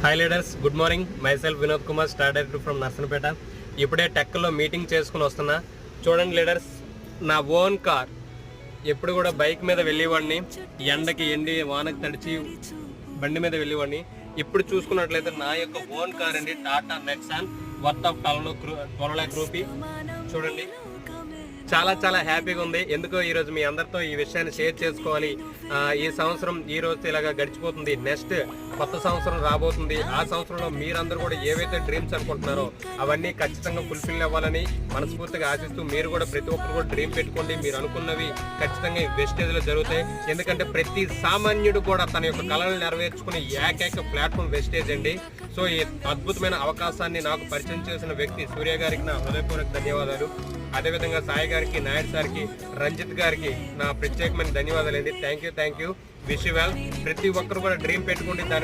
Hi leaders, good morning. My self Vinod Kumar, star director from Narsanpet. ఇప్పుడే టెక్కలో meeting చేసుకుని వస్తున్నా. చూడండి లీడర్స్, నా ఓన్ కార్. ఎప్పుడు కూడా బైక్ మీద వెళ్ళేవాడిని, ఎండకి ఎండి వానకి తడిచి బండి మీద వెళ్ళేవాడిని. ఇప్పుడు చూసుకున్నట్లయితే నా యొక్క ఓన్ కార్ అండి, Tata Nexon worth of 12 lakh rupee. చూడండి, చాలా చాలా హ్యాపీగా ఉంది. ఎందుకో ఈరోజు మీ అందరితో ఈ విషయాన్ని షేర్ చేసుకోవాలి. ఈ సంవత్సరం ఈ రోజు ఇలాగా గడిచిపోతుంది. నెక్స్ట్ కొత్త సంవత్సరం రాబోతుంది. ఆ సంవత్సరంలో మీరందరూ కూడా ఏవైతే డ్రీమ్స్ అనుకుంటున్నారో అవన్నీ ఖచ్చితంగా ఫుల్ఫిల్ అవ్వాలని మనస్ఫూర్తిగా ఆశిస్తూ, మీరు కూడా ప్రతి ఒక్కరు కూడా డ్రీమ్ పెట్టుకోండి. మీరు అనుకున్నవి ఖచ్చితంగా వెస్టేజ్లో జరుగుతాయి. ఎందుకంటే ప్రతి సామాన్యుడు కూడా తన యొక్క కళలను నెరవేర్చుకునే ఏకైక ప్లాట్ఫామ్ వెస్టేజ్ అండి. సో ఈ అద్భుతమైన అవకాశాన్ని నాకు పరిచయం చేసిన వ్యక్తి సూర్య గారికి నా హృదయపూర్వక ధన్యవాదాలు. అదేవిధంగా సాయి గారికి, నాయుడు సార్కి, రంజిత్ గారికి నా ప్రత్యేకమైన ధన్యవాదాలు అండి. Thank you. Wish you well. ప్రతి ఒక్కరు కూడా డ్రీమ్ పెట్టుకోండి, దానికి